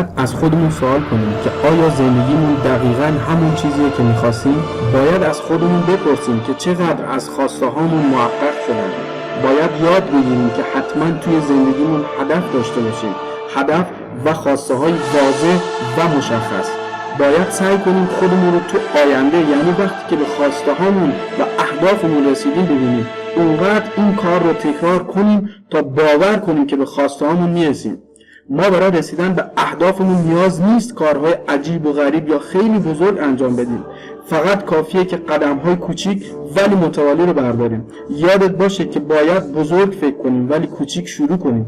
باید از خودمون سوال کنیم که آیا زندگیمون دقیقاً همون چیزیه که می‌خواستیم؟ باید از خودمون بپرسیم که چقدر از خواسته هامون محقق شدن. باید یاد بگیریم که حتماً توی زندگیمون هدف داشته باشیم. هدف و خواسته های واضح و مشخص. باید سعی کنیم خودمون رو تو آینده، یعنی وقتی که به خواسته هامون و اهدافمون رسیدیم ببینیم. اونقدر این کار رو تکرار کنیم تا باور کنیم که به خواسته هامون میرسیم. ما برای رسیدن به اهدافمون نیاز نیست کارهای عجیب و غریب یا خیلی بزرگ انجام بدیم. فقط کافیه که قدم‌های کوچیک ولی متوالی رو برداریم. یادت باشه که باید بزرگ فکر کنیم ولی کوچیک شروع کنیم.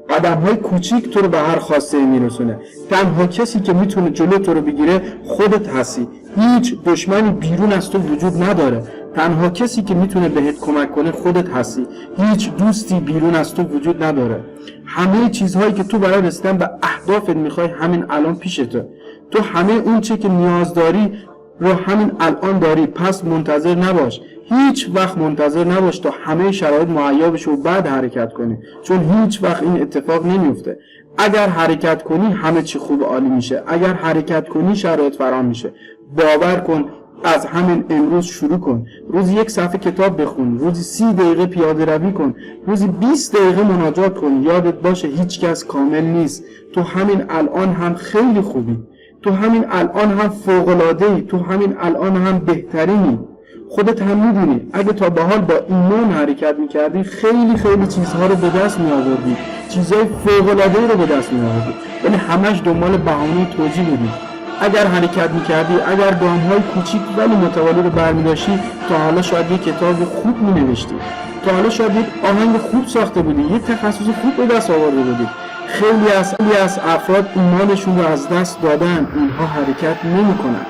قدم‌های کوچیک تو رو به هر خواسته میرسونه. تنها کسی که میتونه جلو تو رو بگیره خودت هستی. هیچ دشمنی بیرون از تو وجود نداره. تنها کسی که میتونه بهت کمک کنه خودت هستی. هیچ دوستی بیرون از تو وجود نداره. همه چیزهایی که تو برای رسیدن به اهدافت میخوای همین الان پیشته. تو همه اون چی که نیاز داری رو همین الان داری. پس منتظر نباش. هیچ وقت منتظر نباش تا همه شرایط مهیا بشه و بعد حرکت کنی، چون هیچ وقت این اتفاق نمیفته. اگر حرکت کنی همه چی خوب و عالی میشه. اگر حرکت کنی شرایط فراهم میشه. باور کن، از همین امروز شروع کن. روزی 1 صفحه کتاب بخون، روزی 30 دقیقه پیاده روی کن، روزی 20 دقیقه مناجات کن. یادت باشه هیچ کس کامل نیست. تو همین الان هم خیلی خوبی. تو همین الان هم فوق‌العاده‌ای. تو همین الان هم بهترینی. خودت هم میدونی اگه تا به حال با ایمان حرکت میکردی خیلی چیزها رو به دست میآوردی، چیزهای فوق‌العاده‌ای رو به دست میآوردی، ولی همش دنبال بهانه توجیه بودی. اگر حرکت میکردی، اگر گام‌های کوچیک ولی متوالی رو برمی‌داشتی، تا حالا شاید یک کتاب خوب مینوشتی، تا حالا شاید یک آهنگ خوب ساخته بودی، یک تخصص خوب به دست آورده بودی. خیلی از افراد ایمانشون رو از دست دادن. اینها حرکت نمی‌کنن.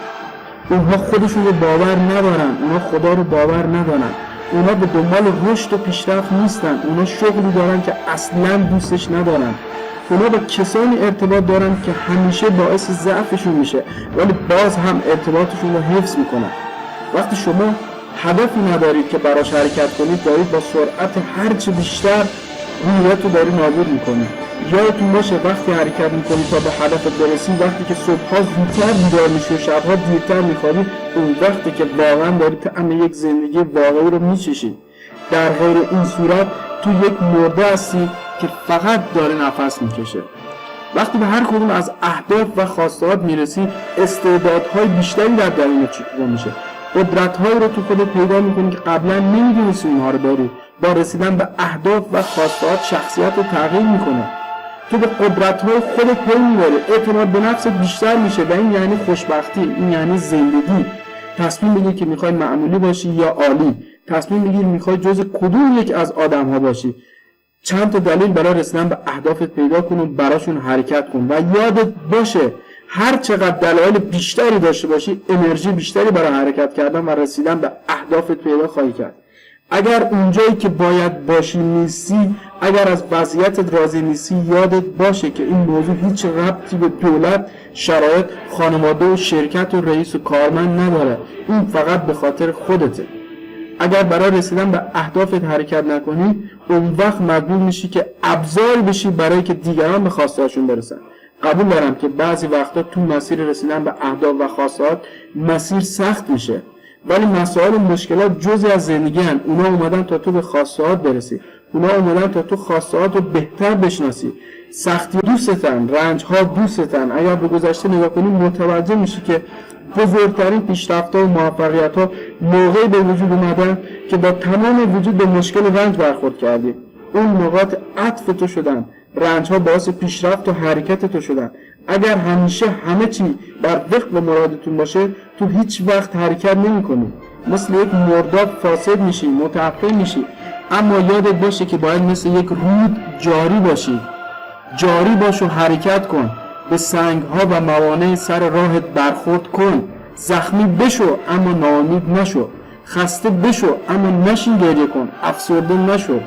اونها خودشون رو باور ندارن. اونها خدا رو باور ندارن. اونها به دنبال رشد و پیشرفت نیستن. اونها شغلی دارن که اصلاً دوستش ندارن. اونها با کسانی ارتباط دارن که همیشه باعث ضعفشون میشه، ولی باز هم ارتباطشون رو حفظ میکنن. وقتی شما هدفی ندارید که براش حرکت کنید، دارید با سرعت هرچه بیشتر رویت رو داری نابود میکنید. یادتون باشه وقتی حرکت میکنید تا به هدفت برسید، وقتی که صبح‌ها زودتر بیدار میشی و شب‌ها دیرتر میخوابی، اون وقتی که واقعا دارید طعم یک زندگی واقعی رو میچشید. در غیر این صورت تو یک مرده هستی که فقط داره نفس میکشه. وقتی به هر کدوم از اهداف و خواستهات میرسی، استعدادهای بیشتری در درونت شکوفا میشه. قدرت‌هایی رو تو خودت پیدا میکنی که قبلا نمیدونستی اونها رو داری. با رسیدن به اهداف و خواستهات شخصیت رو تغییر میکنه. تو به قدرت‌های خودت پی میبری، اعتماد به نفست بیشتر میشه و این یعنی خوشبختی، این یعنی زندگی. تصمیم بگیر که میخوای معمولی باشی یا عالی. تصمیم بگیر میخوای جز کدوم یک از آدم‌ها باشی. چند تا دلیل برای رسیدن به اهدافت پیدا کن و براشون حرکت کن و یادت باشه هر چقدر دلایل بیشتری داشته باشی، انرژی بیشتری برای حرکت کردن و رسیدن به اهدافت پیدا خواهی کرد. اگر اونجایی که باید باشی نیستی، اگر از وضعیتت راضی نیستی، یادت باشه که این موضوع هیچ ربطی به دولت، شرایط، خانواده و شرکت و رئیس و کارمند نداره. این فقط به خاطر خودته. اگر برای رسیدن به اهدافت حرکت نکنی، اون وقت مجبور میشی که ابزاری بشی برای که دیگران به خواسته‌هاشون برسن. قبول دارم که بعضی وقتا تو مسیر رسیدن به اهداف و خواسته‌هات مسیر سخت میشه، ولی مسائل و مشکلات جزئی از زندگی هن. اونا اومدن تا تو به خواسته‌هات برسی. اونا اومدن تا تو خواسته‌هات رو بهتر بشناسی. سختی دوستتن، رنج‌ها دوستتن. اگر به گذشته نگاه کنی متوجه میشی که بزرگترین پیشرفت‌ها و موفقیت‌ها موقعی به وجود اومدن که با تمام وجود به مشکل و رنج برخورد کردی. اون نقاط عطف تو شدن. رنج‌ها باعث پیشرفت و حرکت تو شدن. اگر همیشه همه چی بر وفق مرادتون باشه، تو هیچ وقت حرکت نمی‌کنی. مثل یک مرداب فاسد میشی، متعفن میشی. اما یادت باشه که باید مثل یک رود جاری باشی. جاری باش و حرکت کن. به سنگ‌ها و موانع سر راهت برخورد کن. زخمی بشو اما ناامید نشو. خسته بشو اما نشین گریه کن. افسرده نشو.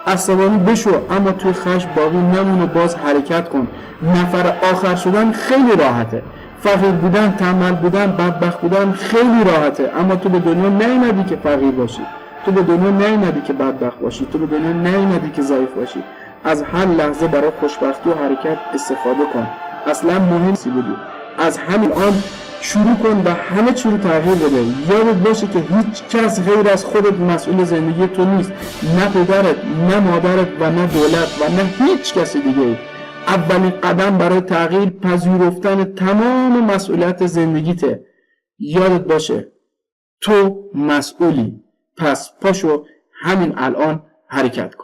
عصبانی بشو اما توی خشم باقی نمون و باز حرکت کن. نفر آخر شدن خیلی راحته. فقیر بودن، تنبل بودن، بدبخت بودن خیلی راحته. اما تو به دنیا نیومدی که فقیر باشی. تو به دنیا نیومدی که بدبخت باشی. تو به دنیا نیومدی که ضعیف باشی. از هر لحظه برای خوشبختی و حرکت استفاده کن. اصلا مهم بودی. از همین آن شروع کن و همه چی رو تغییر بده. یادت باشه که هیچ کس غیر از خودت مسئول زندگی تو نیست، نه پدرت، نه مادرت و نه دولت و نه هیچ کسی دیگه. اولین قدم برای تغییر پذیرفتن تمام مسئولیت زندگیته. یادت باشه تو مسئولی. پس پاشو همین الان حرکت کن.